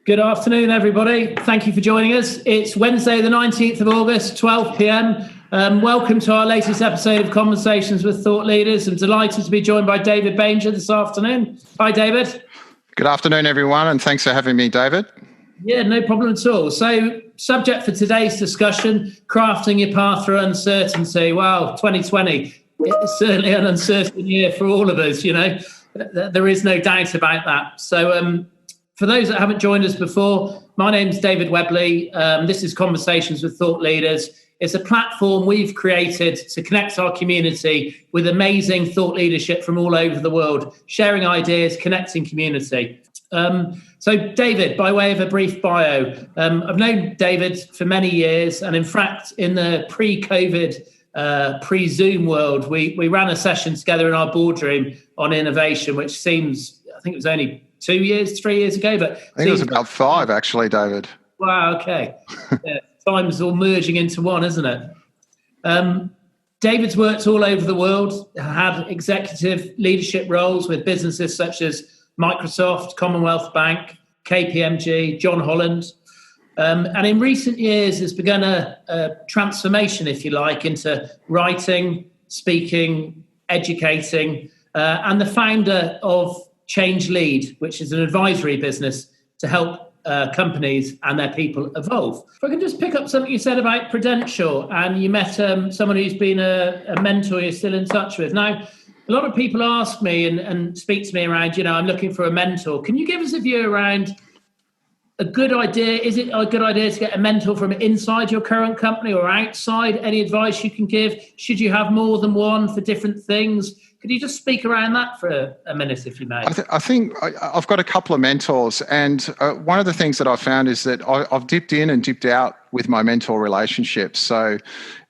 Good afternoon, everybody. Thank you for joining us. It's Wednesday, the 19th of August, 12 p.m. Welcome to our latest episode of Conversations with Thought Leaders. I'm delighted to be joined by David Banger this afternoon. Hi, David. Good afternoon, everyone, and thanks for having me, David. Yeah, no problem at all. So, subject for today's discussion, crafting your path through uncertainty. Wow, 2020, it's certainly an uncertain year for all of us, you know. There is no doubt about that. So, for those that haven't joined us before, my name's David Webley. This is Conversations with Thought Leaders. It's a platform we've created to connect our community with amazing thought leadership from all over the world, sharing ideas, connecting community. So, David, by way of a brief bio, I've known David for many years, and in fact, in the pre-COVID, pre-Zoom world, we ran a session together in our boardroom on innovation, which seems, I think it was only 3 years ago, but I think it was about 5, actually, David. Wow, okay. Yeah, time's all merging into one, isn't it? David's worked all over the world, had executive leadership roles with businesses such as Microsoft, Commonwealth Bank, KPMG, John Holland. And in recent years has begun a transformation, if you like, into writing, speaking, educating, and the founder of Change Lead, which is an advisory business to help companies and their people evolve. If I can just pick up something you said about Prudential, and you met someone who's been a mentor you're still in touch with. Now, a lot of people ask me and speak to me around, you know, I'm looking for a mentor. Can you give us a view around a good idea? Is it a good idea to get a mentor from inside your current company or outside? Any advice you can give? Should you have more than one for different things? Could you just speak around that for a minute, if you may? I think I've got a couple of mentors, and one of the things that I've found is that I've dipped in and dipped out with my mentor relationships. So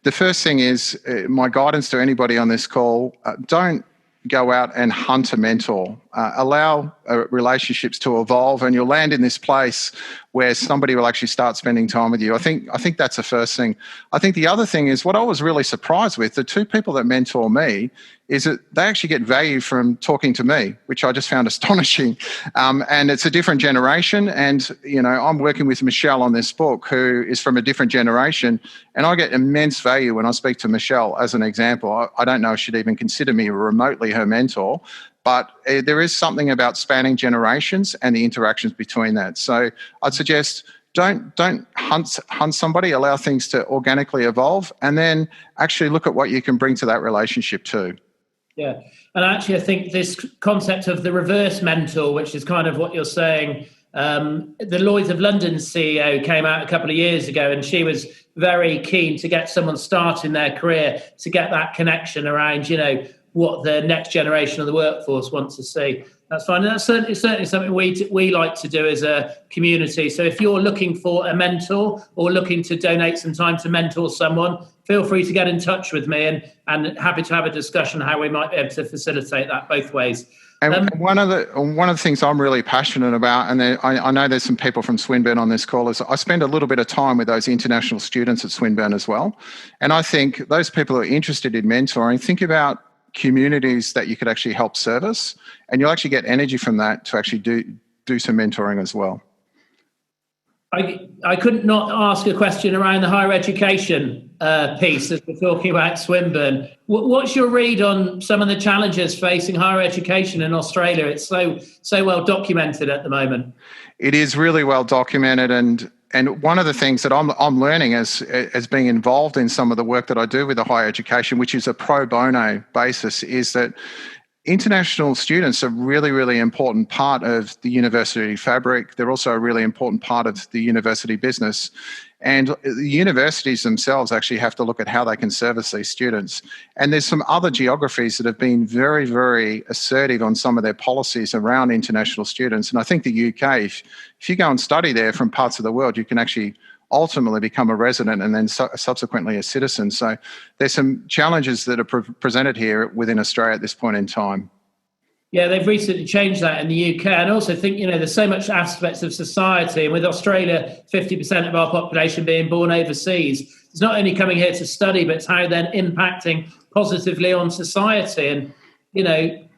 the first thing is my guidance to anybody on this call, don't go out and hunt a mentor. Allow relationships to evolve, and you'll land in this place where somebody will actually start spending time with you. I think that's the first thing. I think the other thing is what I was really surprised with, the two people that mentor me, is that they actually get value from talking to me, which I just found astonishing. And it's a different generation. And, you know, I'm working with Michelle on this book, who is from a different generation. And I get immense value when I speak to Michelle, as an example. I don't know if she'd even consider me remotely her mentor, but there is something about spanning generations and the interactions between that. So I'd suggest don't hunt somebody, allow things to organically evolve, and then actually look at what you can bring to that relationship too. Yeah. And actually, I think this concept of the reverse mentor, which is kind of what you're saying, the Lloyd's of London CEO came out a couple of years ago, and she was very keen to get someone starting their career to get that connection around, you know, what the next generation of the workforce wants to see. That's fine. And that's certainly something we like to do as a community. So if you're looking for a mentor or looking to donate some time to mentor someone, feel free to get in touch with me, and happy to have a discussion how we might be able to facilitate that both ways. And one of the things I'm really passionate about, and I know there's some people from Swinburne on this call, is I spend a little bit of time with those international students at Swinburne as well. And I think those people who are interested in mentoring, think about communities that you could actually help service, and you'll actually get energy from that to actually do some mentoring as well. I couldn't not ask a question around the higher education piece as we're talking about Swinburne. What's your read on some of the challenges facing higher education in Australia? It's so well documented at the moment. It is really well documented, and one of the things that I'm learning as being involved in some of the work that I do with the higher education, which is a pro bono basis, is that international students are really, really important part of the university fabric. They're also a really important part of the university business. And the universities themselves actually have to look at how they can service these students. And there's some other geographies that have been very, very assertive on some of their policies around international students. And I think the UK, if you go and study there from parts of the world, you can actually ultimately become a resident and then subsequently a citizen. So there's some challenges that are presented here within Australia at this point in time. Yeah, they've recently changed that in the UK. And I also think, you know, there's so much aspects of society. And with Australia, 50% of our population being born overseas, it's not only coming here to study, but it's how they're impacting positively on society. And, you know,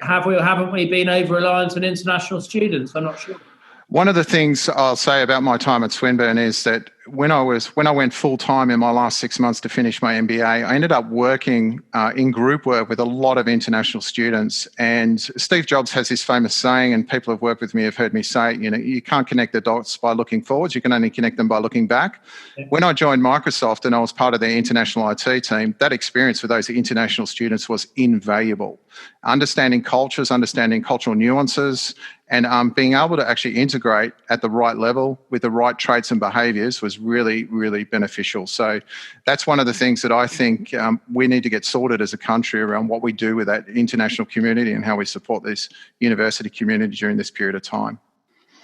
have we or haven't we been over-reliant on international students? I'm not sure. One of the things I'll say about my time at Swinburne is that when I went full time in my last 6 months to finish my MBA, I ended up working in group work with a lot of international students. And Steve Jobs has this famous saying, and people who have worked with me have heard me say, you can't connect the dots by looking forwards, you can only connect them by looking back. Yeah. When I joined Microsoft and I was part of their international IT team, that experience with those international students was invaluable. Understanding cultures, understanding cultural nuances, and being able to actually integrate at the right level with the right traits and behaviours was really, really beneficial. So that's one of the things that I think we need to get sorted as a country around what we do with that international community and how we support this university community during this period of time.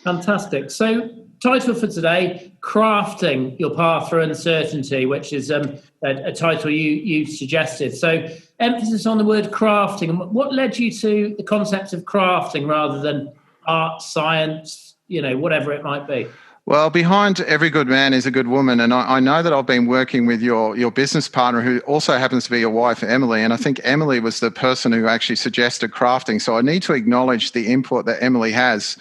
Fantastic. So title for today, Crafting Your Path Through Uncertainty, which is a title you suggested. So emphasis on the word crafting. What led you to the concept of crafting rather than art, science, whatever it might be? Well, behind every good man is a good woman. And I know that I've been working with your business partner, who also happens to be your wife, Emily. And I think Emily was the person who actually suggested crafting. So I need to acknowledge the input that Emily has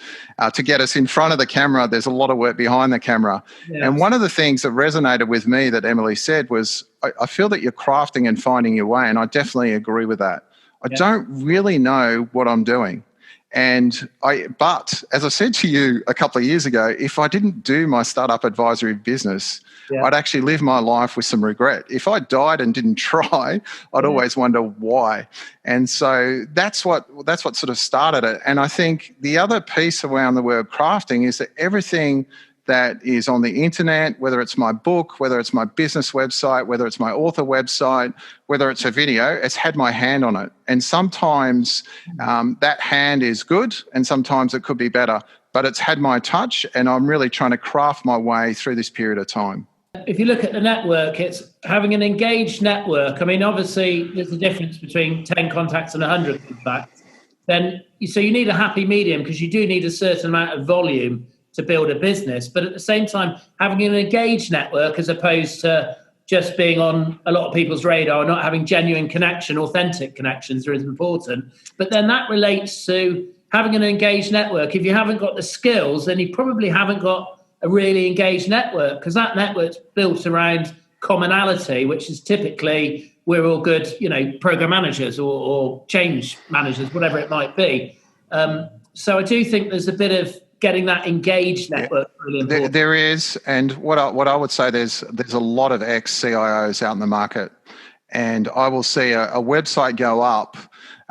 to get us in front of the camera. There's a lot of work behind the camera. Yes. And one of the things that resonated with me that Emily said was, I feel that you're crafting and finding your way. And I definitely agree with that. I don't really know what I'm doing. But as I said to you a couple of years ago, if I didn't do my startup advisory business, I'd actually live my life with some regret. If I died and didn't try, I'd always wonder why. And so that's what sort of started it. And I think the other piece around the word crafting is that everything that is on the internet, whether it's my book, whether it's my business website, whether it's my author website, whether it's a video, it's had my hand on it. And sometimes that hand is good and sometimes it could be better, but it's had my touch and I'm really trying to craft my way through this period of time. If you look at the network, it's having an engaged network. I mean, obviously there's a difference between 10 contacts and 100 contacts. So you need a happy medium because you do need a certain amount of volume to build a business, but at the same time having an engaged network as opposed to just being on a lot of people's radar, not having genuine connection, authentic connections is important. But then that relates to having an engaged network. If you haven't got the skills, then you probably haven't got a really engaged network, because that network's built around commonality, which is typically we're all good, program managers or change managers, whatever it might be. So I do think there's a bit of getting that engaged network really important. There is, and what I would say, there's a lot of ex-CIOs out in the market, and I will see a website go up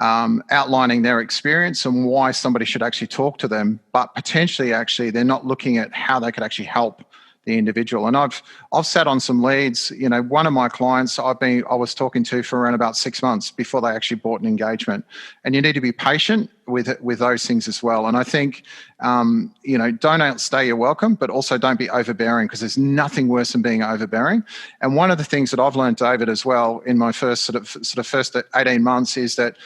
outlining their experience and why somebody should actually talk to them, but potentially actually they're not looking at how they could actually help the individual. And I've sat on some leads. One of my clients I was talking to for around about 6 months before they actually bought an engagement. And you need to be patient with those things as well. And I think don't outstay your welcome, but also don't be overbearing, because there's nothing worse than being overbearing. And one of the things that I've learned, David, as well in my first first 18 months is that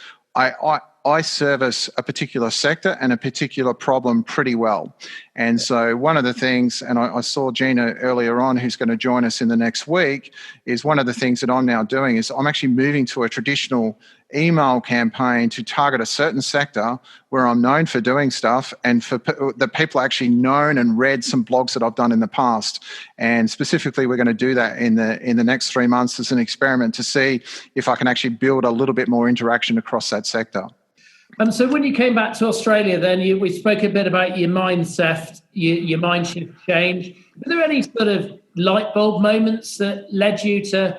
I service a particular sector and a particular problem pretty well. And so one of the things, and I saw Gina earlier on, who's going to join us in the next week, is one of the things that I'm now doing is I'm actually moving to a traditional email campaign to target a certain sector where I'm known for doing stuff, and for the people actually known and read some blogs that I've done in the past. And specifically, we're going to do that in the next 3 months as an experiment to see if I can actually build a little bit more interaction across that sector. So when you came back to Australia, then we spoke a bit about your mindset, your mind shift change. Were there any sort of light bulb moments that led you to,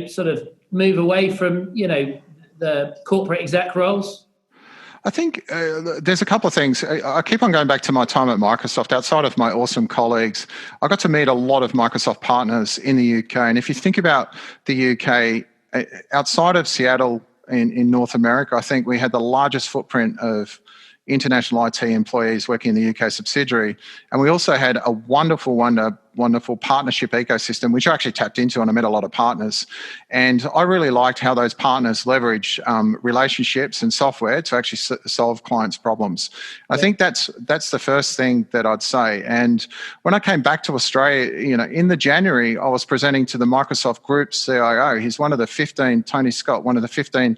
sort of move away from, the corporate exec roles? I think there's a couple of things. I keep on going back to my time at Microsoft. Outside of my awesome colleagues, I got to meet a lot of Microsoft partners in the UK. And if you think about the UK, outside of Seattle, in North America, I think we had the largest footprint of international IT employees working in the UK subsidiary. And we also had a wonderful partnership ecosystem, which I actually tapped into, and I met a lot of partners. And I really liked how those partners leverage relationships and software to actually solve clients' problems. Yeah. I think that's the first thing that I'd say. And when I came back to Australia, in the January, I was presenting to the Microsoft Group CIO. He's one of the 15, Tony Scott, one of the 15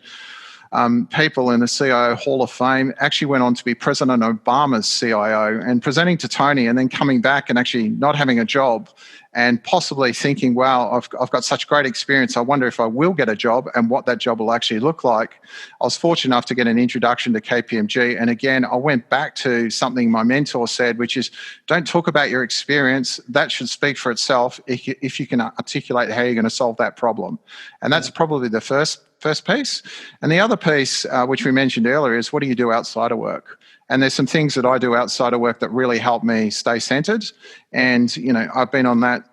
people in the CIO Hall of Fame, actually went on to be President Obama's CIO, and presenting to Tony and then coming back and actually not having a job and possibly thinking, wow, I've got such great experience. I wonder if I will get a job and what that job will actually look like. I was fortunate enough to get an introduction to KPMG. And again, I went back to something my mentor said, which is don't talk about your experience. That should speak for itself if you can articulate how you're going to solve that problem. And that's probably the first piece. And the other piece, which we mentioned earlier, is what do you do outside of work? And there's some things that I do outside of work that really help me stay centered. And, you know, I've been in that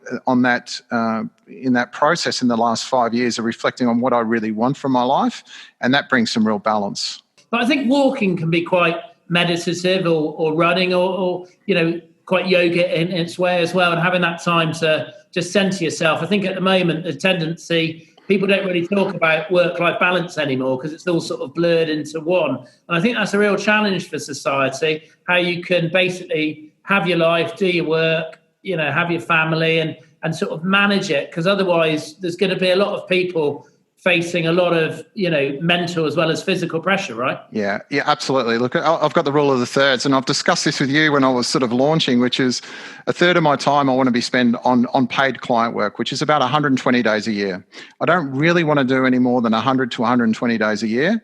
process in the last 5 years of reflecting on what I really want from my life. And that brings some real balance. But I think walking can be quite meditative or running or, you know, quite yoga in its way as well. And having that time to just center yourself. I think at the moment, the tendency, people don't really talk about work-life balance anymore because it's all sort of blurred into one. And I think that's a real challenge for society, how you can basically have your life, do your work, you know, have your family and sort of manage it. Because otherwise there's going to be a lot of people facing a lot of, you know, mental as well as physical pressure, right? Yeah, absolutely. Look, I've got the rule of the thirds, and I've discussed this with you when I was sort of launching, which is a third of my time I want to be spent on paid client work, which is about 120 days a year. I don't really want to do any more than 100 to 120 days a year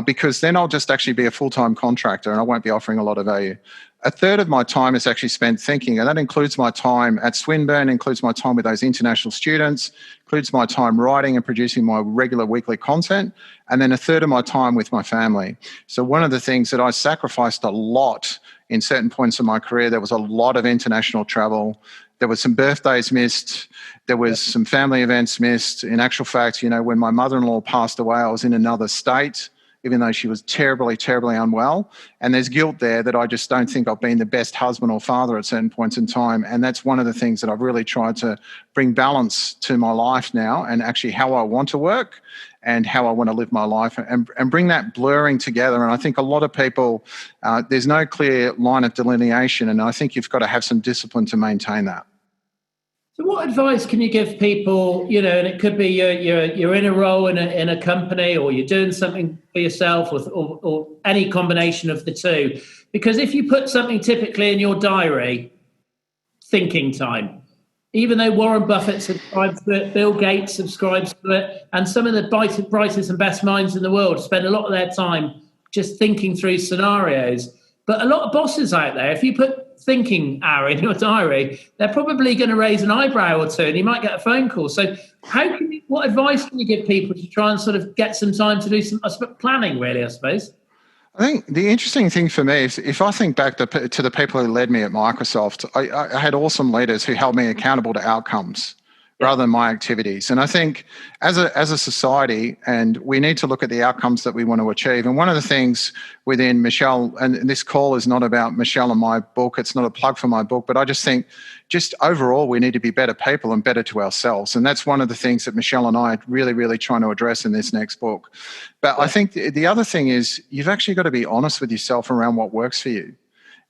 because then I'll just actually be a full-time contractor and I won't be offering a lot of value. A third of my time is actually spent thinking, and that includes my time at Swinburne, includes my time with those international students, includes my time writing and producing my regular weekly content, and then a third of my time with my family. So one of the things that I sacrificed a lot in certain points of my career, there was a lot of international travel. There was some birthdays missed. There was some family events missed. In actual fact, you know, when my mother-in-law passed away, I was in another state, even though she was terribly, terribly unwell. And there's guilt there that I just don't think I've been the best husband or father at certain points in time. And that's one of the things that I've really tried to bring balance to my life now, and actually how I want to work and how I want to live my life, and bring that blurring together. And I think a lot of people, there's no clear line of delineation, and I think you've got to have some discipline to maintain that. So what advice can you give people, you know, and it could be you're in a role in a company, or you're doing something for yourself, or any combination of the two? Because if you put something typically in your diary, thinking time, even though Warren Buffett subscribes to it, Bill Gates subscribes to it, and some of the brightest and best minds in the world spend a lot of their time just thinking through scenarios. But a lot of bosses out there, if you put thinking hour in your diary, they're probably going to raise an eyebrow or two and you might get a phone call. So what advice can you give people to try and sort of get some time to do some planning, really, I suppose? I think the interesting thing for me is if I think back to the people who led me at Microsoft, I had awesome leaders who held me accountable to outcomes rather than my activities. And I think as a society, and we need to look at the outcomes that we want to achieve. And one of the things within Michelle, and this call is not about Michelle and my book, it's not a plug for my book, but I just think just overall we need to be better people and better to ourselves. And that's one of the things that Michelle and I are really, really trying to address in this next book. But I think the other thing is you've actually got to be honest with yourself around what works for you.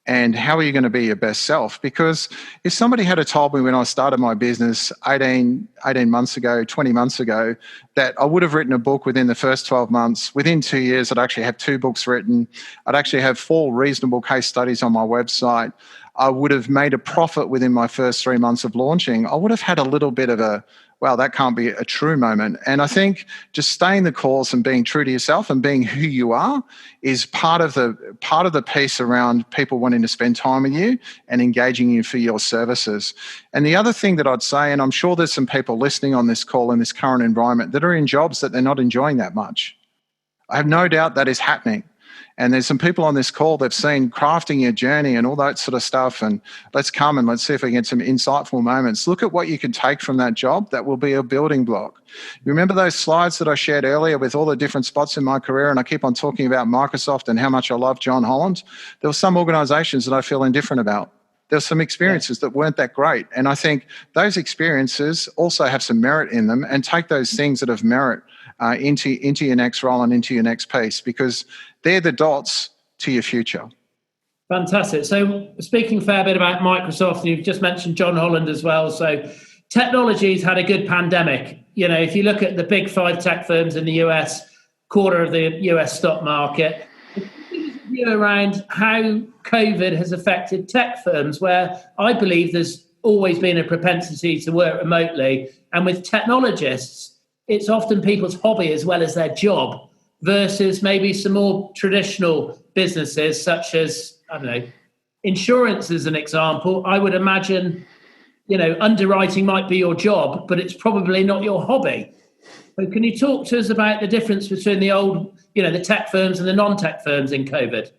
And how are you going to be your best self? Because if somebody had told me when I started my business 18 months ago, 20 months ago, that I would have written a book within the first 12 months, within 2 years, I'd actually have 2 books written. I'd actually have 4 reasonable case studies on my website. I would have made a profit within my first 3 months of launching. I would have had a little bit of a, wow, that can't be a true moment. And I think just staying the course and being true to yourself and being who you are is part of the piece around people wanting to spend time with you and engaging you for your services. And the other thing that I'd say, and I'm sure there's some people listening on this call in this current environment that are in jobs that they're not enjoying that much. I have no doubt that is happening. And there's some people on this call that've seen crafting your journey and all that sort of stuff. And let's come and let's see if we get some insightful moments. Look at what you can take from that job that will be a building block. You remember those slides that I shared earlier with all the different spots in my career? And I keep on talking about Microsoft and how much I love John Holland. There were some organizations that I feel indifferent about. There's some experiences that weren't that great. And I think those experiences also have some merit in them, and take those things that have merit into your next role and into your next piece, because they're the dots to your future. Fantastic. So speaking a fair bit about Microsoft, and you've just mentioned John Holland as well. So technology's had a good pandemic. You know, if you look at the big 5 tech firms in the US, quarter of the US stock market. Give us a view around how COVID has affected tech firms, where I believe there's always been a propensity to work remotely. And with technologists, it's often people's hobby as well as their job, versus maybe some more traditional businesses such as, I don't know, insurance as an example. I would imagine, underwriting might be your job, but it's probably not your hobby. So can you talk to us about the difference between the old, the tech firms and the non-tech firms in COVID?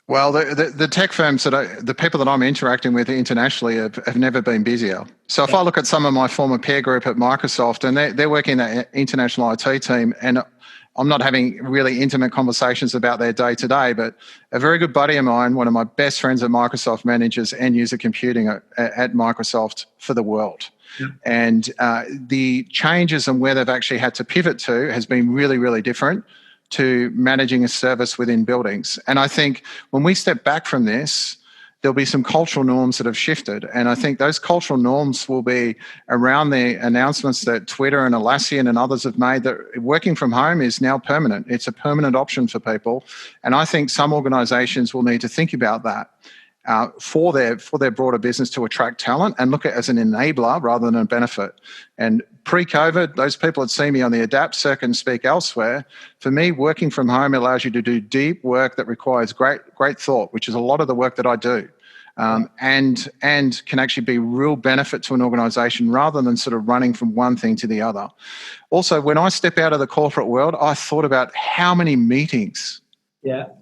Well, the tech firms the people that I'm interacting with internationally have never been busier. So if I look at some of my former peer group at Microsoft, and they're working in that international IT team, and I'm not having really intimate conversations about their day to day, but a very good buddy of mine, one of my best friends at Microsoft, manages end user computing at Microsoft for the world. Yeah. And the changes and where they've actually had to pivot to has been really, really different to managing a service within buildings. And I think when we step back from this, there'll be some cultural norms that have shifted. And I think those cultural norms will be around the announcements that Twitter and Atlassian and others have made, that working from home is now permanent. It's a permanent option for people. And I think some organizations will need to think about that for their broader business, to attract talent and look at it as an enabler rather than a benefit. And pre-COVID, those people had seen me on the Adapt circuit and Speak Elsewhere. For me, working from home allows you to do deep work that requires great thought, which is a lot of the work that I do, and can actually be real benefit to an organisation rather than sort of running from one thing to the other. Also, when I step out of the corporate world, I thought about how many meetings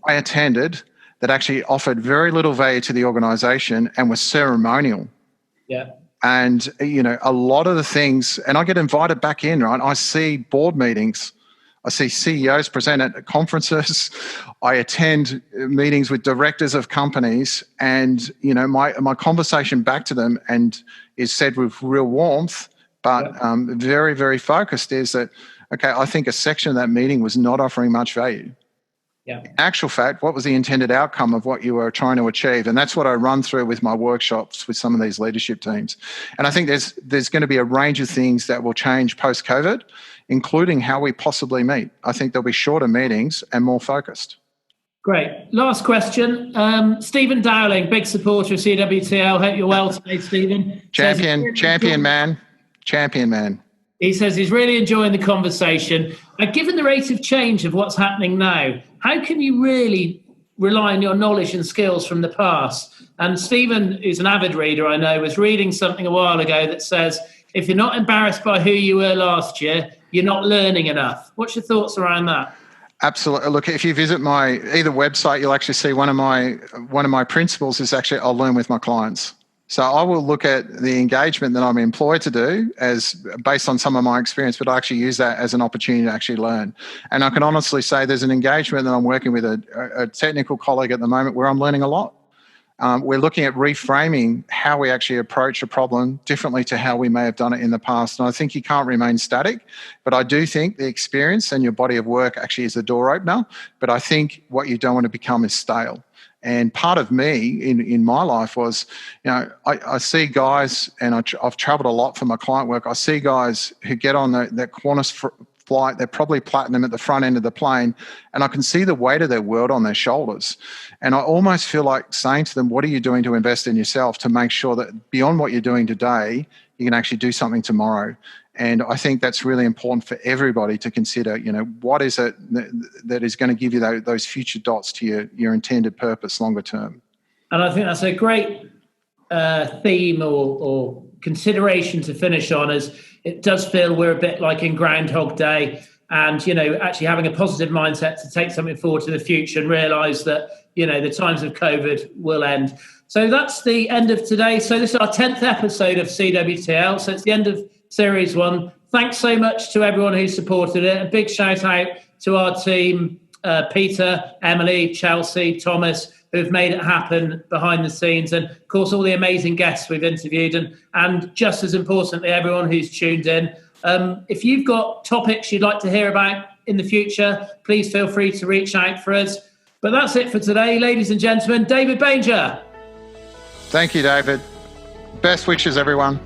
I attended that actually offered very little value to the organisation and were ceremonial. Yeah. And, a lot of the things, and I get invited back in, right? I see board meetings. I see CEOs present at conferences. I attend meetings with directors of companies, and, my conversation back to them is said with real warmth, but very, very focused, is that, okay, I think a section of that meeting was not offering much value. Yeah. In actual fact, what was the intended outcome of what you were trying to achieve? And that's what I run through with my workshops with some of these leadership teams. And I think there's going to be a range of things that will change post-COVID, including how we possibly meet. I think there'll be shorter meetings and more focused. Great. Last question. Stephen Dowling, big supporter of CWTL. Hope you're well today, Stephen. Champion man. He says he's really enjoying the conversation. Given the rate of change of what's happening now, how can you really rely on your knowledge and skills from the past? And Stephen, who's an avid reader, I know, was reading something a while ago that says, if you're not embarrassed by who you were last year, you're not learning enough. What's your thoughts around that? Absolutely. Look, if you visit my either website, you'll actually see one of my principles is actually I'll learn with my clients. So I will look at the engagement that I'm employed to do as based on some of my experience, but I actually use that as an opportunity to actually learn. And I can honestly say there's an engagement that I'm working with a technical colleague at the moment where I'm learning a lot. We're looking at reframing how we actually approach a problem differently to how we may have done it in the past. And I think you can't remain static, but I do think the experience and your body of work actually is a door opener. But I think what you don't want to become is stale. And part of me in my life was, I see guys, and I've traveled a lot for my client work. I see guys who get on that Qantas flight, they're probably platinum at the front end of the plane, and I can see the weight of their world on their shoulders. And I almost feel like saying to them, what are you doing to invest in yourself to make sure that beyond what you're doing today, you can actually do something tomorrow? And I think that's really important for everybody to consider, what is it that is going to give you those future dots to your intended purpose longer term? And I think that's a great theme or consideration to finish on, as it does feel we're a bit like in Groundhog Day, and, actually having a positive mindset to take something forward to the future and realise that, the times of COVID will end. So that's the end of today. So this is our 10th episode of CWTL. So it's the end of Series 1. Thanks so much to everyone who supported it. A big shout out to our team, Peter, Emily, Chelsea, Thomas, who've made it happen behind the scenes. And of course, all the amazing guests we've interviewed, and just as importantly, everyone who's tuned in. If you've got topics you'd like to hear about in the future, please feel free to reach out for us. But that's it for today, ladies and gentlemen. David Banger. Thank you, David. Best wishes, everyone.